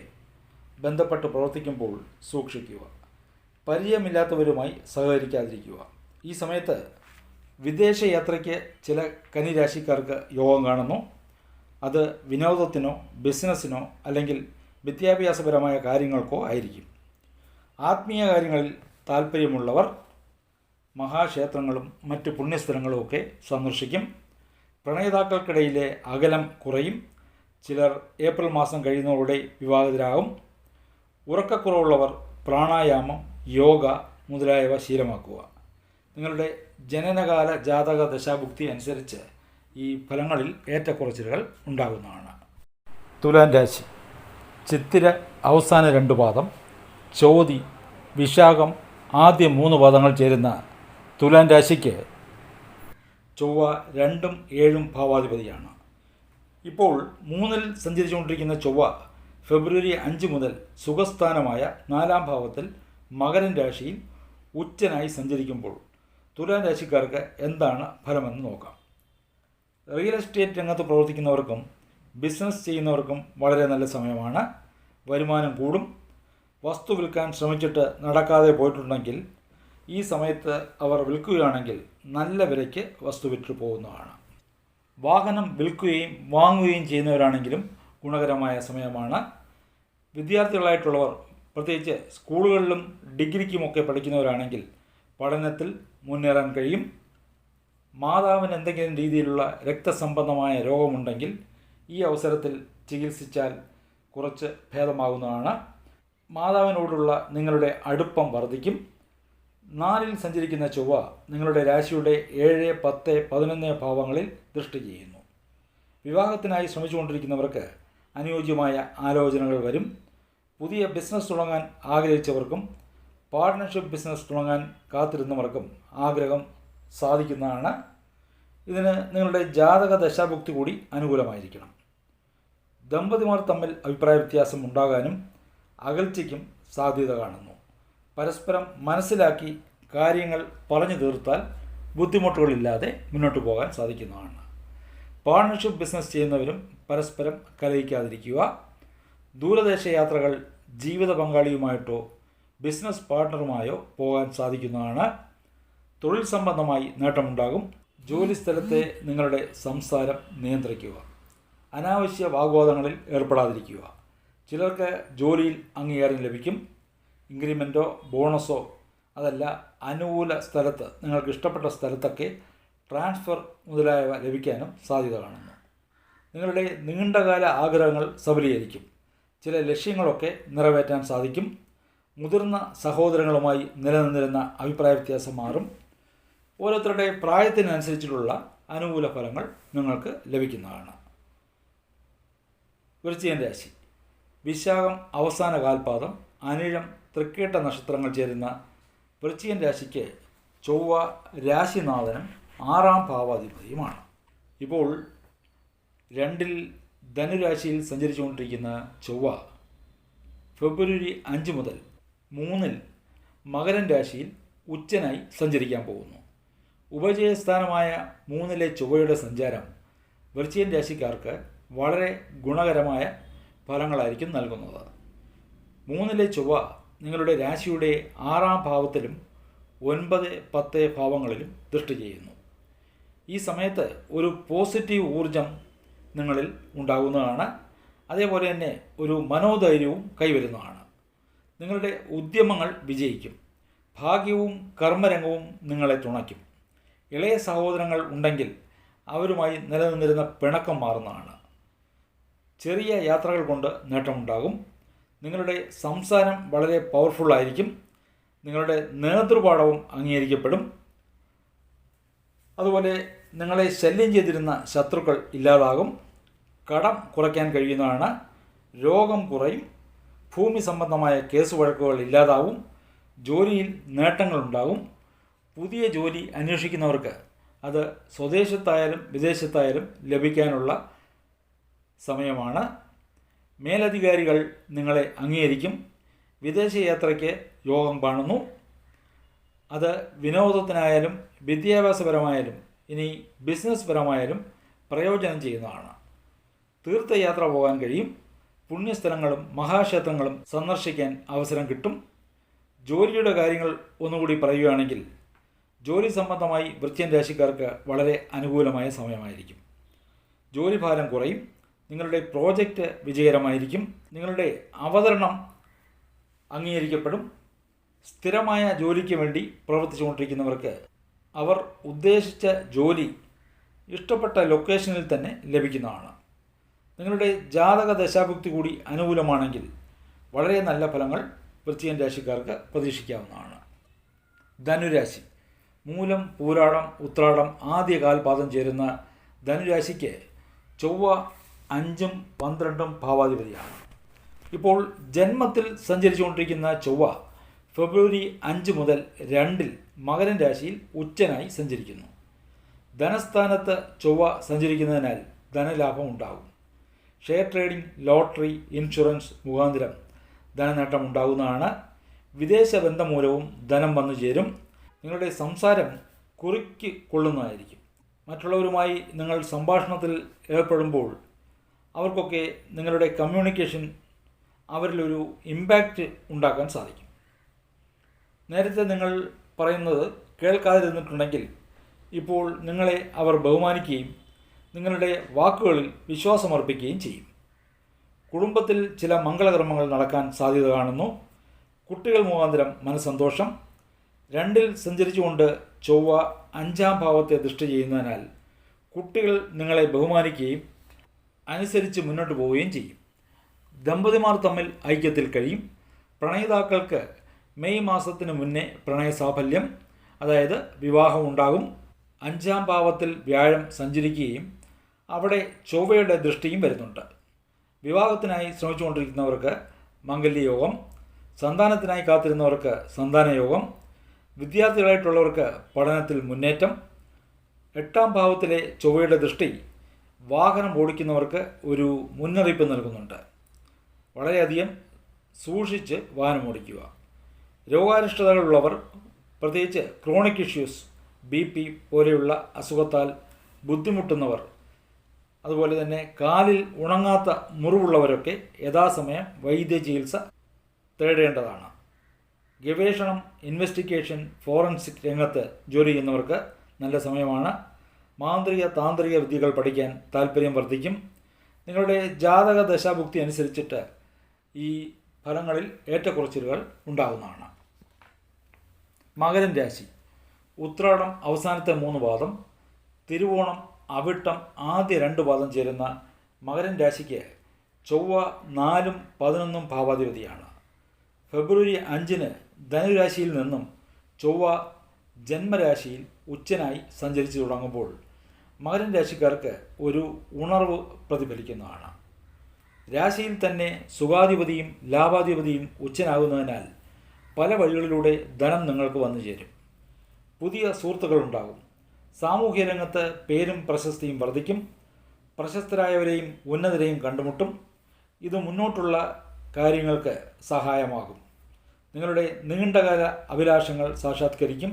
ബന്ധപ്പെട്ട് പ്രവർത്തിക്കുമ്പോൾ സൂക്ഷിക്കുക. പരിചയമില്ലാത്തവരുമായി സഹകരിക്കാതിരിക്കുക. ഈ സമയത്ത് വിദേശ യാത്രയ്ക്ക് ചില കന്നിരാശിക്കാർക്ക് യോഗം കാണുന്നു. അത് വിനോദത്തിനോ ബിസിനസ്സിനോ അല്ലെങ്കിൽ വിദ്യാഭ്യാസപരമായ കാര്യങ്ങൾക്കോ ആയിരിക്കും. ആത്മീയ കാര്യങ്ങളിൽ താൽപ്പര്യമുള്ളവർ മഹാക്ഷേത്രങ്ങളും മറ്റ് പുണ്യസ്ഥലങ്ങളും ഒക്കെ സന്ദർശിക്കും. പ്രണയിതാക്കൾക്കിടയിലെ അകലം കുറയും. ചിലർ ഏപ്രിൽ മാസം കഴിയുന്നതോടെ വിവാഹിതരാകും. ഉറക്കക്കുറവുള്ളവർ പ്രാണായാമം, യോഗ മുതലായവ ശീലമാക്കുക. നിങ്ങളുടെ ജനനകാല ജാതക ദശാഭുക്തി അനുസരിച്ച് ഈ ഫലങ്ങളിൽ ഏറ്റക്കുറച്ചിലുകൾ ഉണ്ടാകുന്നതാണ്. തുലാം രാശി. ചിത്തിര അവസാന 2 പാദം, ചോതി, വിശാഖം ആദ്യ 3 പാദങ്ങൾ ചേരുന്ന തുലാം രാശിക്ക് ചൊവ്വ 2ഉം 7ഉം ഭാവാധിപതിയാണ്. ഇപ്പോൾ 3-ൽ സഞ്ചരിച്ചുകൊണ്ടിരിക്കുന്ന ചൊവ്വ ഫെബ്രുവരി 5 മുതൽ സുഖസ്ഥാനമായ 4-ാം ഭാവത്തിൽ മകരം രാശിയിൽ ഉച്ചനായി സഞ്ചരിക്കുമ്പോൾ തുലാം രാശിക്കാർക്ക് എന്താണ് ഫലമെന്ന് നോക്കാം. റിയൽ എസ്റ്റേറ്റ് രംഗത്ത് പ്രവർത്തിക്കുന്നവർക്കും ബിസിനസ് ചെയ്യുന്നവർക്കും വളരെ നല്ല സമയമാണ്. വരുമാനം കൂടും. വസ്തു വിൽക്കാൻ ശ്രമിച്ചിട്ട് നടക്കാതെ പോയിട്ടുണ്ടെങ്കിൽ ഈ സമയത്ത് അവർ വിൽക്കുകയാണെങ്കിൽ നല്ല വിലയ്ക്ക് വസ്തു വിറ്റ് പോകുന്നതാണ്. വാഹനം വിൽക്കുകയും വാങ്ങുകയും ചെയ്യുന്നവരാണെങ്കിലും ഗുണകരമായ സമയമാണ്. വിദ്യാർത്ഥികളായിട്ടുള്ളവർ, പ്രത്യേകിച്ച് സ്കൂളുകളിലും ഡിഗ്രിക്കുമൊക്കെ പഠിക്കുന്നവരാണെങ്കിൽ പഠനത്തിൽ മുന്നേറാൻ കഴിയും. മാതാവിന് എന്തെങ്കിലും രീതിയിലുള്ള രക്തസംബന്ധമായ രോഗമുണ്ടെങ്കിൽ ഈ അവസരത്തിൽ ചികിത്സിച്ചാൽ കുറച്ച് ഭേദമാകുന്നതാണ്. മാതാവിനോടുള്ള നിങ്ങളുടെ അടുപ്പം വർദ്ധിക്കും. 4-ൽ സഞ്ചരിക്കുന്ന ചൊവ്വ നിങ്ങളുടെ രാശിയുടെ 7, 10, 11 ഭാവങ്ങളിൽ ദൃഷ്ടി ചെയ്യുന്നു. വിവാഹത്തിനായി ശ്രമിച്ചുകൊണ്ടിരിക്കുന്നവർക്ക് അനുയോജ്യമായ ആലോചനകൾ വരും. പുതിയ ബിസിനസ് തുടങ്ങാൻ ആഗ്രഹിച്ചവർക്കും പാർട്ട്ണർഷിപ്പ് ബിസിനസ് തുടങ്ങാൻ കാത്തിരുന്നവർക്കും ആഗ്രഹം സാധിക്കുന്നതാണ്. ഇതിന് നിങ്ങളുടെ ജാതക ദശാഭുക്തി കൂടി അനുകൂലമായിരിക്കണം. ദമ്പതിമാർ തമ്മിൽ അഭിപ്രായ വ്യത്യാസം ഉണ്ടാകാനും അകൽച്ചയ്ക്കും സാധ്യത കാണുന്നു. പരസ്പരം മനസ്സിലാക്കി കാര്യങ്ങൾ പറഞ്ഞു തീർത്താൽ ബുദ്ധിമുട്ടുകളില്ലാതെ മുന്നോട്ട് പോകാൻ സാധിക്കുന്നതാണ്. പാർട്ട്ണർഷിപ്പ് ബിസിനസ് ചെയ്യുന്നവരും പരസ്പരം കലഹിക്കാതിരിക്കുക. ദൂരദേശ യാത്രകൾ ജീവിത പങ്കാളിയുമായിട്ടോ ബിസിനസ് പാർട്ട്ണറുമായോ പോകാൻ സാധിക്കുന്നതാണ്. തൊഴിൽ സംബന്ധമായി നേട്ടമുണ്ടാകും. ജോലിസ്ഥലത്തെ നിങ്ങളുടെ സംസാരം നിയന്ത്രിക്കുക. അനാവശ്യ വാഗ്വാദങ്ങളിൽ ഏർപ്പെടാതിരിക്കുക. ചിലർക്ക് ജോലിയിൽ അംഗീകാരം ലഭിക്കും. ഇൻക്രിമെൻറ്റോ ബോണസോ അതല്ല അനുകൂല സ്ഥലത്ത്, നിങ്ങൾക്ക് ഇഷ്ടപ്പെട്ട സ്ഥലത്തൊക്കെ ട്രാൻസ്ഫർ മുതലായവ ലഭിക്കാനും സാധ്യത കാണുന്നു. നിങ്ങളുടെ നീണ്ടകാല ആഗ്രഹങ്ങൾ സഫലീകരിക്കും. ചില ലക്ഷ്യങ്ങളൊക്കെ നിറവേറ്റാൻ സാധിക്കും. മുതിർന്ന സഹോദരങ്ങളുമായി നിലനിന്നിരുന്ന അഭിപ്രായ വ്യത്യാസം മാറും. ഓരോരുത്തരുടെ പ്രായത്തിനനുസരിച്ചിട്ടുള്ള അനുകൂല ഫലങ്ങൾ നിങ്ങൾക്ക് ലഭിക്കുന്നതാണ്. വൃശ്ചികം രാശി. വിശാഖം അവസാന കാൽപാദം, അനിഴം, തൃക്കേട്ട നക്ഷത്രങ്ങൾ ചേരുന്ന വൃശ്ചികം രാശിക്ക് ചൊവ്വ രാശിനാഥനും 6ാം ഭാവാധിപതിയുമാണ്. ഇപ്പോൾ 2-ൽ ധനുരാശിയിൽ സഞ്ചരിച്ചുകൊണ്ടിരിക്കുന്ന ചൊവ്വ ഫെബ്രുവരി 5 മുതൽ 3-ൽ മകരം രാശിയിൽ ഉച്ചനായി സഞ്ചരിക്കാൻ പോകുന്നു. ഉപജയസ്ഥാനമായ 3-ലെ ചൊവ്വയുടെ സഞ്ചാരം വൃശ്ചികം രാശിക്കാർക്ക് വളരെ ഗുണകരമായ ഫലങ്ങളായിരിക്കും നൽകുന്നത്. 3-ലെ ചൊവ്വ നിങ്ങളുടെ രാശിയുടെ 6ാം ഭാവത്തിലും 9, 10 ഭാവങ്ങളിലും ദൃഷ്ടി ചെയ്യുന്നു. ഈ സമയത്ത് ഒരു പോസിറ്റീവ് ഊർജം നിങ്ങളിൽ ഉണ്ടാകുന്നതാണ്. അതേപോലെ തന്നെ ഒരു മനോധൈര്യവും കൈവരുന്നതാണ്. നിങ്ങളുടെ ഉദ്യമങ്ങൾ വിജയിക്കും. ഭാഗ്യവും കർമ്മരംഗവും നിങ്ങളെ തുണയ്ക്കും. ഇളയ സഹോദരങ്ങൾ ഉണ്ടെങ്കിൽ അവരുമായി നിലനിന്നിരുന്ന പിണക്കം മാറുന്നതാണ്. ചെറിയ യാത്രകൾ കൊണ്ട് നേട്ടമുണ്ടാകും. നിങ്ങളുടെ സംസാരം വളരെ പവർഫുള്ളായിരിക്കും. നിങ്ങളുടെ നേതൃപാഠവും അംഗീകരിക്കപ്പെടും. അതുപോലെ നിങ്ങളെ ശല്യം ചെയ്തിരുന്ന ശത്രുക്കൾ ഇല്ലാതാകും. കടം കുറയ്ക്കാൻ കഴിയുന്നതാണ്. രോഗം കുറയും. ഭൂമി സംബന്ധമായ കേസ് വഴക്കുകൾ ഇല്ലാതാവും. ജോലിയിൽ നേട്ടങ്ങളുണ്ടാകും. പുതിയ ജോലി അന്വേഷിക്കുന്നവർക്ക് അത് സ്വദേശത്തായാലും വിദേശത്തായാലും ലഭിക്കാനുള്ള സമയമാണ്. മേലധികാരികൾ നിങ്ങളെ അംഗീകരിക്കും. വിദേശയാത്രയ്ക്ക് യോഗം കാണുന്നു. അത് വിനോദത്തിനായാലും വിദ്യാഭ്യാസപരമായാലും ഇനി ബിസിനസ് പരമായാലും പ്രയോജനം ചെയ്യുന്നതാണ്. തീർത്ഥയാത്ര പോകാൻ കഴിയും. പുണ്യസ്ഥലങ്ങളും മഹാക്ഷേത്രങ്ങളും സന്ദർശിക്കാൻ അവസരം കിട്ടും. ജോലിയുടെ കാര്യങ്ങൾ ഒന്നുകൂടി പറയുകയാണെങ്കിൽ ജോലി സംബന്ധമായി വൃശ്ചികം രാശിക്കാർക്ക് വളരെ അനുകൂലമായ സമയമായിരിക്കും. ജോലിഭാരം കുറയും. നിങ്ങളുടെ പ്രോജക്റ്റ് വിജയകരമായിരിക്കും. നിങ്ങളുടെ അവതരണം അംഗീകരിക്കപ്പെടും. സ്ഥിരമായ ജോലിക്ക് വേണ്ടി പ്രവർത്തിച്ചുകൊണ്ടിരിക്കുന്നവർക്ക് അവർ ഉദ്ദേശിച്ച ജോലി ഇഷ്ടപ്പെട്ട ലൊക്കേഷനിൽ തന്നെ ലഭിക്കുന്നതാണ്. നിങ്ങളുടെ ജാതക ദശാഭുക്തി കൂടി അനുകൂലമാണെങ്കിൽ വളരെ നല്ല ഫലങ്ങൾ വൃശ്ചികം രാശിക്കാർക്ക് പ്രതീക്ഷിക്കാവുന്നതാണ്. ധനുരാശി. മൂലം, പൂരാടം, ഉത്രാടം ആദ്യ കാൽപാദം ചേരുന്ന ധനുരാശിക്ക് ചൊവ്വ 5ഉം 12ഉം ഭാവാധിപതിയാണ്. ഇപ്പോൾ ജന്മത്തിൽ സഞ്ചരിച്ചുകൊണ്ടിരിക്കുന്ന ചൊവ്വ ഫെബ്രുവരി 5 മുതൽ 2-ൽ മകരം രാശിയിൽ ഉച്ചനായി സഞ്ചരിക്കുന്നു. ധനസ്ഥാനത്ത് ചൊവ്വ സഞ്ചരിക്കുന്നതിനാൽ ധനലാഭം ഉണ്ടാകും. ഷെയർ ട്രേഡിംഗ്, ലോട്ടറി, ഇൻഷുറൻസ് മുഖാന്തരം ധനനേട്ടം ഉണ്ടാകുന്നതാണ്. വിദേശ ബന്ധം മൂലവും ധനം വന്നു ചേരും. നിങ്ങളുടെ സംസാരം കുറിക്ക് കൊള്ളുന്നതായിരിക്കും. മറ്റുള്ളവരുമായി നിങ്ങൾ സംഭാഷണത്തിൽ ഏർപ്പെടുമ്പോൾ അവർക്കൊക്കെ നിങ്ങളുടെ കമ്മ്യൂണിക്കേഷൻ അവരിലൊരു ഇമ്പാക്റ്റ് ഉണ്ടാക്കാൻ സാധിക്കും. നേരത്തെ നിങ്ങൾ പറയുന്നത് കേൾക്കാതിരുന്നിട്ടുണ്ടെങ്കിൽ ഇപ്പോൾ നിങ്ങളെ അവർ ബഹുമാനിക്കുകയും നിങ്ങളുടെ വാക്കുകളിൽ വിശ്വാസമർപ്പിക്കുകയും ചെയ്യും. കുടുംബത്തിൽ ചില മംഗളകർമ്മങ്ങൾ നടക്കാൻ സാധ്യത കാണുന്നു. കുട്ടികൾ മുഖാന്തരം മനസ്സന്തോഷം. 2-ൽ സഞ്ചരിച്ചുകൊണ്ട് ചൊവ്വ 5ാം ഭാവത്തെ ദൃഷ്ടി ചെയ്യുന്നതിനാൽ കുട്ടികൾ നിങ്ങളെ ബഹുമാനിക്കുകയും അനുസരിച്ച് മുന്നോട്ട് പോവുകയും ചെയ്യും. ദമ്പതിമാർ തമ്മിൽ ഐക്യത്തിൽ കഴിയും. പ്രണയിതാക്കൾക്ക് മെയ് മാസത്തിന് മുന്നേ പ്രണയസാഫല്യം, അതായത് വിവാഹം ഉണ്ടാകും. 5ാം ഭാവത്തിൽ വ്യാഴം സഞ്ചരിക്കുകയും അവിടെ ചൊവ്വയുടെ ദൃഷ്ടിയും വരുന്നുണ്ട്. വിവാഹത്തിനായി ശ്രമിച്ചുകൊണ്ടിരിക്കുന്നവർക്ക് മംഗല്യയോഗം, സന്താനത്തിനായി കാത്തിരുന്നവർക്ക് സന്താനയോഗം, വിദ്യാർത്ഥികളായിട്ടുള്ളവർക്ക് പഠനത്തിൽ മുന്നേറ്റം. 8ാം ഭാവത്തിലെ ചൊവ്വയുടെ ദൃഷ്ടി വാഹനം ഓടിക്കുന്നവർക്ക് ഒരു മുന്നറിയിപ്പ് നൽകുന്നുണ്ട്. വളരെയധികം സൂക്ഷിച്ച് വാഹനം ഓടിക്കുക. രോഗാരിഷ്ടതകളുള്ളവർ, പ്രത്യേകിച്ച് ക്രോണിക് ഇഷ്യൂസ്, BP പോലെയുള്ള അസുഖത്താൽ ബുദ്ധിമുട്ടുന്നവർ, അതുപോലെ തന്നെ കാലിൽ ഉണങ്ങാത്ത മുറിവുള്ളവരൊക്കെ യഥാസമയം വൈദ്യ ചികിത്സ തേടേണ്ടതാണ്. ഗവേഷണം, ഇൻവെസ്റ്റിഗേഷൻ, ഫോറൻസിക് രംഗത്ത് ജോലി ചെയ്യുന്നവർക്ക് നല്ല സമയമാണ്. മാന്ത്രിക താന്ത്രിക വിദ്യകൾ പഠിക്കാൻ താല്പര്യം വർദ്ധിക്കും. നിങ്ങളുടെ ജാതക ദശാഭുക്തി അനുസരിച്ചിട്ട് ഈ ഫലങ്ങളിൽ ഏറ്റക്കുറച്ചിലുകൾ ഉണ്ടാകുന്നതാണ്. മകരം രാശി. ഉത്രാടം അവസാനത്തെ 3 പാദം, തിരുവോണം, അവിട്ടം ആദ്യ 2 പാദം ചേരുന്ന മകരൻ രാശിക്ക് ചൊവ്വ 4ഉം 11ഉം ഭാവാധിപതിയാണ്. ഫെബ്രുവരി 5-ന് ധനുരാശിയിൽ നിന്നും ചൊവ്വ ജന്മരാശിയിൽ ഉച്ചനായി സഞ്ചരിച്ചു തുടങ്ങുമ്പോൾ മകരൻ രാശിക്കാർക്ക് ഒരു ഉണർവ് പ്രതിഫലിക്കുന്നതാണ്. രാശിയിൽ തന്നെ സുഖാധിപതിയും ലാഭാധിപതിയും ഉച്ചനാകുന്നതിനാൽ പല വഴികളിലൂടെ ധനം നിങ്ങൾക്ക് വന്നു ചേരും. പുതിയ സുഹൃത്തുക്കളുണ്ടാകും. സാമൂഹ്യ രംഗത്ത് പേരും പ്രശസ്തിയും വർദ്ധിക്കും. പ്രശസ്തരായവരെയും ഉന്നതരെയും കണ്ടുമുട്ടും. ഇത് മുന്നോട്ടുള്ള കാര്യങ്ങൾക്ക് സഹായമാകും. നിങ്ങളുടെ നീണ്ടകാല അഭിലാഷങ്ങൾ സാക്ഷാത്കരിക്കും.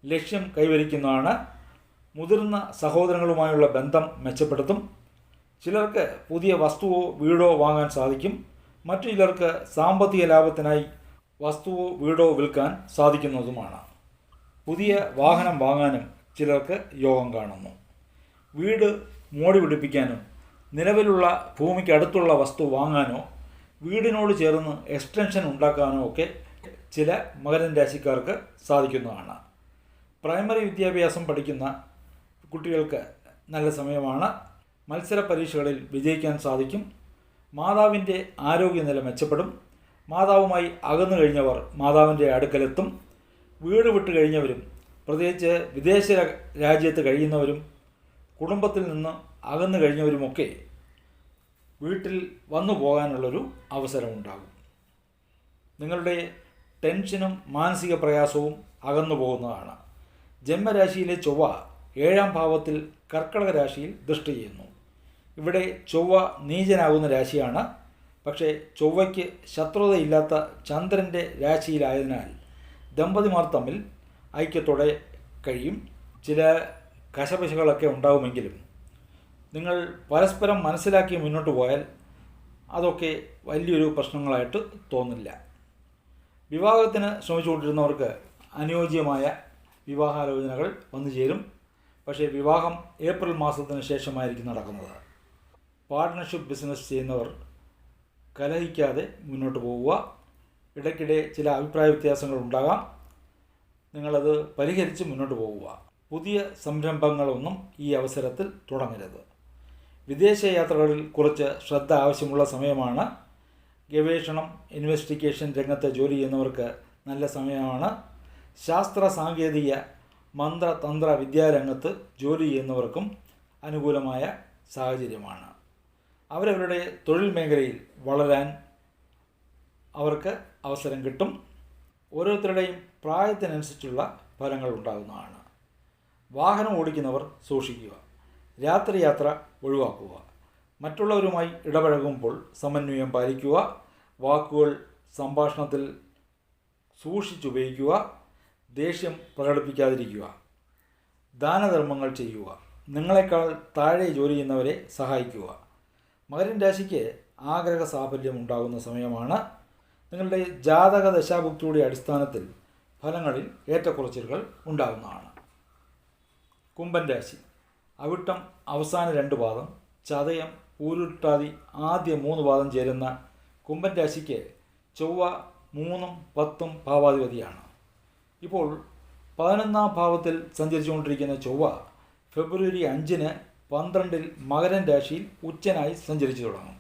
ലക്ഷ്യം കൈവരിക്കുന്നതാണ്. മുതിർന്ന സഹോദരങ്ങളുമായുള്ള ബന്ധം മെച്ചപ്പെടുത്തും. ചിലർക്ക് പുതിയ വസ്തുവോ വീടോ വാങ്ങാൻ സാധിക്കും. മറ്റു ചിലർക്ക് സാമ്പത്തിക ലാഭത്തിനായി വസ്തുവോ വീടോ വിൽക്കാൻ സാധിക്കുന്നതുമാണ്. പുതിയ വാഹനം വാങ്ങാനും ചിലർക്ക് യോഗം കാണുന്നു. വീട് മോടി പിടിപ്പിക്കാനും നിലവിലുള്ള ഭൂമിക്ക് അടുത്തുള്ള വസ്തു വാങ്ങാനോ വീടിനോട് ചേർന്ന് എക്സ്റ്റൻഷൻ ഉണ്ടാക്കാനോ ഒക്കെ ചില മകരൻ രാശിക്കാർക്ക് സാധിക്കുന്നതാണ്. പ്രൈമറി വിദ്യാഭ്യാസം പഠിക്കുന്ന കുട്ടികൾക്ക് നല്ല സമയമാണ്. മത്സര പരീക്ഷകളിൽ വിജയിക്കാൻ സാധിക്കും. മാതാവിൻ്റെ ആരോഗ്യനില മെച്ചപ്പെടും. മാതാവുമായി അകന്നു കഴിഞ്ഞവർ മാതാവിൻ്റെ അടുക്കലെത്തും. വീട് വിട്ട് കഴിഞ്ഞവരും പ്രത്യേകിച്ച് വിദേശ രാജ്യത്ത് കഴിയുന്നവരും കുടുംബത്തിൽ നിന്ന് അകന്നു കഴിഞ്ഞവരുമൊക്കെ വീട്ടിൽ വന്നു പോകാനുള്ളൊരു അവസരമുണ്ടാകും. നിങ്ങളുടെ ടെൻഷനും മാനസിക പ്രയാസവും അകന്നു പോകുന്നതാണ്. ജന്മരാശിയിലെ ചൊവ്വ 7-ാം ഭാവത്തിൽ കർക്കിടക രാശിയിൽ ദൃഷ്ടി ചെയ്യുന്നു. ഇവിടെ ചൊവ്വ നീചനാകുന്ന രാശിയാണ്. പക്ഷേ ചൊവ്വയ്ക്ക് ശത്രുതയില്ലാത്ത ചന്ദ്രൻ്റെ രാശിയിലായതിനാൽ ദമ്പതിമാർ തമ്മിൽ ഐക്യത്തോടെ കഴിയും. ചില കശപിശകളൊക്കെ ഉണ്ടാകുമെങ്കിലും നിങ്ങൾ പരസ്പരം മനസ്സിലാക്കി മുന്നോട്ട് പോയാൽ അതൊക്കെ വലിയൊരു പ്രശ്നങ്ങളായിട്ട് തോന്നില്ല. വിവാഹത്തിന് ശ്രമിച്ചുകൊണ്ടിരുന്നവർക്ക് അനുയോജ്യമായ വിവാഹാലോചനകൾ വന്നു ചേരും. പക്ഷേ വിവാഹം ഏപ്രിൽ മാസത്തിന് ശേഷമായിരിക്കും നടക്കുന്നത്. പാർട്ട്ണർഷിപ്പ് ബിസിനസ് ചെയ്യുന്നവർ കലഹിക്കാതെ മുന്നോട്ട് പോവുക. ഇടയ്ക്കിടെ ചില അഭിപ്രായ വ്യത്യാസങ്ങൾ ഉണ്ടാകാം. നിങ്ങളത് പരിഹരിച്ച് മുന്നോട്ട് പോവുക. പുതിയ സംരംഭങ്ങളൊന്നും ഈ അവസരത്തിൽ തുടങ്ങരുത്. വിദേശ യാത്രകളിൽ കുറച്ച് ശ്രദ്ധ ആവശ്യമുള്ള സമയമാണ്. ഗവേഷണം, ഇൻവെസ്റ്റിഗേഷൻ രംഗത്ത് ജോലി ചെയ്യുന്നവർക്ക് നല്ല സമയമാണ്. ശാസ്ത്ര സാങ്കേതിക മന്ത്രതന്ത്ര വിദ്യാരംഗത്ത് ജോലി ചെയ്യുന്നവർക്കും അനുകൂലമായ സാഹചര്യമാണ്. അവരവരുടെ തൊഴിൽ മേഖലയിൽ വളരാൻ അവർക്ക് അവസരം കിട്ടും. ഓരോരുത്തരുടെയും പ്രായത്തിനനുസരിച്ചുള്ള ഫലങ്ങൾ ഉണ്ടാകുന്നതാണ്. വാഹനം ഓടിക്കുന്നവർ സൂക്ഷിക്കുക. രാത്രി യാത്ര ഒഴിവാക്കുക. മറ്റുള്ളവരുമായി ഇടപഴകുമ്പോൾ സമന്വയം പാലിക്കുക. വാക്കുകൾ സംഭാഷണത്തിൽ സൂക്ഷിച്ചുപയോഗിക്കുക. ദേഷ്യം പ്രകടിപ്പിക്കാതിരിക്കുക. ദാനധർമ്മങ്ങൾ ചെയ്യുക. നിങ്ങളെക്കാൾ താഴെ ജോലി ചെയ്യുന്നവരെ സഹായിക്കുക. മകരൻ രാശിക്ക് ആഗ്രഹ സാഫല്യം ഉണ്ടാകുന്ന സമയമാണ്. നിങ്ങളുടെ ജാതക ദശാഭുക്തിയുടെ അടിസ്ഥാനത്തിൽ ഫലങ്ങളിൽ ഏറ്റക്കുറച്ചിലുകൾ ഉണ്ടാകുന്നതാണ്. കുംഭൻ രാശി അവിട്ടം അവസാന 2 പാദം, ചതയം പൂരുരുട്ടാതി ആദ്യ 3 പാദം ചേരുന്ന കുംഭൻ രാശിക്ക് ചൊവ്വ 3ഉം 10ഉം ഭാവാധിപതിയാണ്. ഇപ്പോൾ 11-ാം ഭാവത്തിൽ സഞ്ചരിച്ചുകൊണ്ടിരിക്കുന്ന ചൊവ്വ ഫെബ്രുവരി 5-ന് 12-ൽ മകരൻ രാശിയിൽ ഉച്ചനായി സഞ്ചരിച്ചു തുടങ്ങും.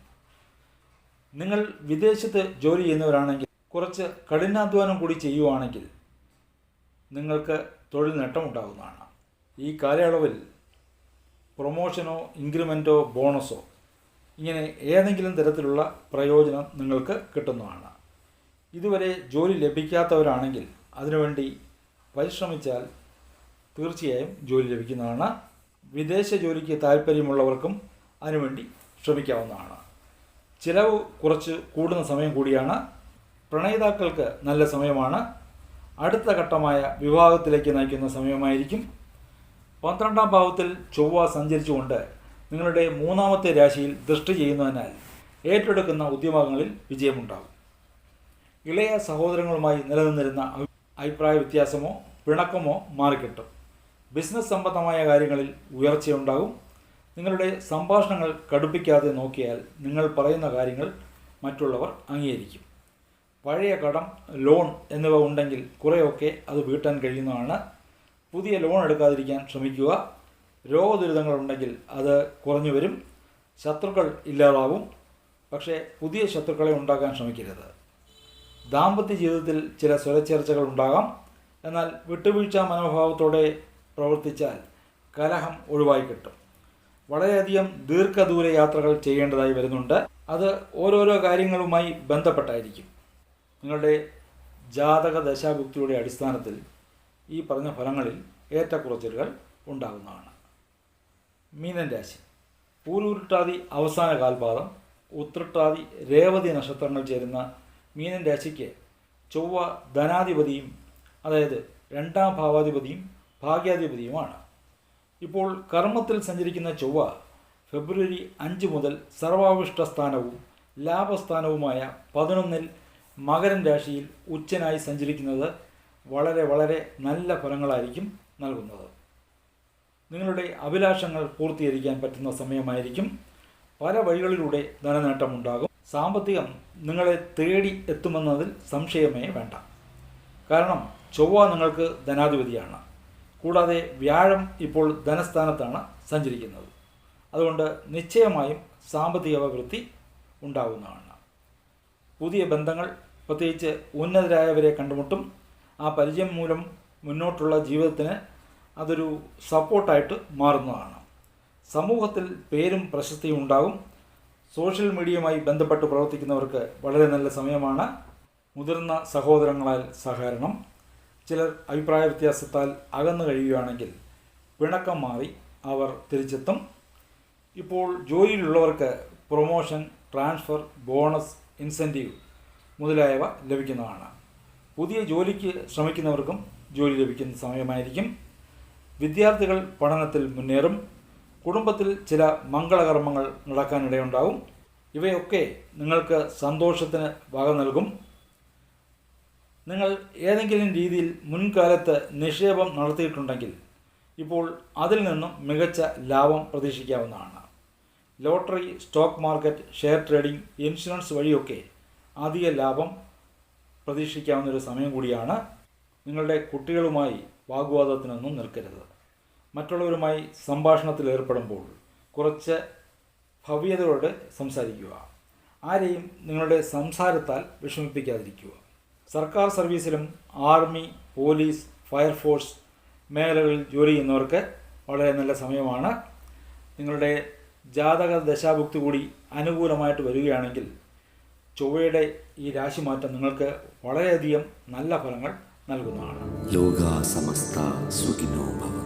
നിങ്ങൾ വിദേശത്ത് ജോലി ചെയ്യുന്നവരാണെങ്കിൽ കുറച്ച് കഠിനാധ്വാനം കൂടി ചെയ്യുവാണെങ്കിൽ നിങ്ങൾക്ക് തൊഴിൽ നേട്ടം ഉണ്ടാകുന്നതാണ്. ഈ കാലയളവിൽ പ്രൊമോഷനോ ഇൻക്രിമെൻറ്റോ ബോണസോ ഇങ്ങനെ ഏതെങ്കിലും തരത്തിലുള്ള പ്രയോജനം നിങ്ങൾക്ക് കിട്ടുന്നതാണ്. ഇതുവരെ ജോലി ലഭിക്കാത്തവരാണെങ്കിൽ അതിനുവേണ്ടി പരിശ്രമിച്ചാൽ തീർച്ചയായും ജോലി ലഭിക്കുന്നതാണ്. വിദേശ ജോലിക്ക് താല്പര്യമുള്ളവർക്കും അതിനുവേണ്ടി ശ്രമിക്കാവുന്നതാണ്. ചിലവ് കുറച്ച് കൂടുന്ന സമയം കൂടിയാണ്. പ്രണയിതാക്കൾക്ക് നല്ല സമയമാണ്. അടുത്ത ഘട്ടമായ വിവാഹത്തിലേക്ക് നയിക്കുന്ന സമയമായിരിക്കും. 12-ാം ഭാവത്തിൽ ചൊവ്വ സഞ്ചരിച്ചുകൊണ്ട് നിങ്ങളുടെ 3ാമത്തെ രാശിയിൽ ദൃഷ്ടി ചെയ്യുന്നതിനാൽ ഏറ്റെടുക്കുന്ന ഉദ്യമങ്ങളിൽ വിജയമുണ്ടാകും. ഇളയ സഹോദരങ്ങളുമായി നിലനിന്നിരുന്ന അഭിപ്രായ വ്യത്യാസമോ പിണക്കമോ മാറിക്കിട്ടും. ബിസിനസ് സംബന്ധമായ കാര്യങ്ങളിൽ ഉയർച്ചയുണ്ടാകും. നിങ്ങളുടെ സംഭാഷണങ്ങൾ കടുപ്പിക്കാതെ നോക്കിയാൽ നിങ്ങൾ പറയുന്ന കാര്യങ്ങൾ മറ്റുള്ളവർ അംഗീകരിക്കും. പഴയ കടം, ലോൺ എന്നിവ ഉണ്ടെങ്കിൽ കുറേയൊക്കെ അത് വീട്ടാൻ കഴിയുന്നതാണ്. പുതിയ ലോൺ എടുക്കാതിരിക്കാൻ ശ്രമിക്കുക. രോഗദുരിതങ്ങളുണ്ടെങ്കിൽ അത് കുറഞ്ഞു വരും. ശത്രുക്കൾ ഇല്ലാതാവും. പക്ഷേ പുതിയ ശത്രുക്കളെ ഉണ്ടാക്കാൻ ശ്രമിക്കരുത്. ദാമ്പത്യ ജീവിതത്തിൽ ചില സ്വരച്ചേർച്ചകൾ ഉണ്ടാകാം. എന്നാൽ വിട്ടുവീഴ്ച മനോഭാവത്തോടെ പ്രവർത്തിച്ചാൽ കലഹം ഒഴിവായി കിട്ടും. വളരെയധികം ദീർഘദൂര യാത്രകൾ ചെയ്യേണ്ടതായി വരുന്നുണ്ട്. അത് ഓരോരോ കാര്യങ്ങളുമായി ബന്ധപ്പെട്ടായിരിക്കും. നിങ്ങളുടെ ജാതക ദശാഭുക്തിയുടെ അടിസ്ഥാനത്തിൽ ഈ പറഞ്ഞ ഫലങ്ങളിൽ ഏറ്റക്കുറച്ചിലുകൾ ഉണ്ടാകുന്നതാണ്. മീനൻ രാശി. പൂരുരുട്ടാതി അവസാന കാൽപാദം, ഉത്രട്ടാതി രേവതി നക്ഷത്രങ്ങൾ ചേരുന്ന മീനൻ രാശിക്ക് ചൊവ്വ ധനാധിപതിയും അതായത് 2ാം ഭാവാധിപതിയും ഭാഗ്യാധിപതിയുമാണ്. ഇപ്പോൾ കർമ്മത്തിൽ സഞ്ചരിക്കുന്ന ചൊവ്വ ഫെബ്രുവരി 5 മുതൽ സർവാവിഷ്ട സ്ഥാനവും ലാഭസ്ഥാനവുമായ 11-ൽ മകരൻ രാശിയിൽ ഉച്ചനായി സഞ്ചരിക്കുന്നത് വളരെ വളരെ നല്ല ഫലങ്ങളായിരിക്കും നൽകുന്നത്. നിങ്ങളുടെ അഭിലാഷങ്ങൾ പൂർത്തീകരിക്കാൻ പറ്റുന്ന സമയമായിരിക്കും. പല വഴികളിലൂടെ ധനനേട്ടമുണ്ടാകും. സാമ്പത്തികം നിങ്ങളെ തേടി എത്തുമെന്നതിൽ സംശയമേ വേണ്ട. കാരണം ചൊവ്വ നിങ്ങൾക്ക് ധനാധിപതിയാണ്. കൂടാതെ വ്യാഴം ഇപ്പോൾ ധനസ്ഥാനത്താണ് സഞ്ചരിക്കുന്നത്. അതുകൊണ്ട് നിശ്ചയമായും സാമ്പത്തിക അഭിവൃദ്ധി ഉണ്ടാകുന്നതാണ്. പുതിയ ബന്ധങ്ങൾ, പ്രത്യേകിച്ച് ഉന്നതരായവരെ കണ്ടുമുട്ടും. ആ പരിചയം മൂലം മുന്നോട്ടുള്ള ജീവിതത്തിന് അതൊരു സപ്പോർട്ടായിട്ട് മാറുന്നതാണ്. സമൂഹത്തിൽ പേരും പ്രശസ്തിയും ഉണ്ടാകും. സോഷ്യൽ മീഡിയയുമായി ബന്ധപ്പെട്ട് പ്രവർത്തിക്കുന്നവർക്ക് വളരെ നല്ല സമയമാണ്. മുതിർന്ന സഹോദരങ്ങളാൽ സഹകരണം. ചിലർ അഭിപ്രായ വ്യത്യാസത്താൽ അകന്നു കഴിയുകയാണെങ്കിൽ പിണക്കം മാറി അവർ തിരിച്ചെത്തും. ഇപ്പോൾ ജോലിയിലുള്ളവർക്ക് പ്രൊമോഷൻ, ട്രാൻസ്ഫർ, ബോണസ്, ഇൻസെൻറ്റീവ് മുതലായവ ലഭിക്കുന്നതാണ്. പുതിയ ജോലിക്ക് ശ്രമിക്കുന്നവർക്കും ജോലി ലഭിക്കുന്ന സമയമായിരിക്കും. വിദ്യാർത്ഥികൾ പഠനത്തിൽ മുന്നേറും. കുടുംബത്തിൽ ചില മംഗളകർമ്മങ്ങൾ നടക്കാനിടയുണ്ടാകും. ഇവയൊക്കെ നിങ്ങൾക്ക് സന്തോഷത്തിന് വക നൽകും. നിങ്ങൾ ഏതെങ്കിലും രീതിയിൽ മുൻകാലത്ത് നിക്ഷേപം നടത്തിയിട്ടുണ്ടെങ്കിൽ ഇപ്പോൾ അതിൽ നിന്നും മികച്ച ലാഭം പ്രതീക്ഷിക്കാവുന്നതാണ്. Lottery, stock market, share trading, insurance വഴിയൊക്കെ അധിക ലാഭം പ്രതീക്ഷിക്കാവുന്നൊരു സമയം കൂടിയാണ്. നിങ്ങളുടെ കുട്ടികളുമായി വാഗ്വാദത്തിനൊന്നും നിൽക്കരുത്. മറ്റുള്ളവരുമായി സംഭാഷണത്തിൽ ഏർപ്പെടുമ്പോൾ കുറച്ച് ഭവ്യതയോടെ സംസാരിക്കുക. ആരെയും നിങ്ങളുടെ സംസാരത്താൽ വിഷമിപ്പിക്കാതിരിക്കുക. സർക്കാർ സർവീസിലും ആർമി, പോലീസ്, ഫയർഫോഴ്സ് മേഖലകളിൽ ജോലി ചെയ്യുന്നവർക്ക് വളരെ നല്ല സമയമാണ്. നിങ്ങളുടെ ജാതക ദശാഭുക്തി കൂടി അനുകൂലമായിട്ട് വരികയാണെങ്കിൽ ചൊവ്വയുടെ ഈ രാശിമാറ്റം നിങ്ങൾക്ക് വളരെയധികം നല്ല ഫലങ്ങൾ നൽകുന്നതാണ്. ലോകാ സമസ്ത സുഖിനോ ഭവന്തു.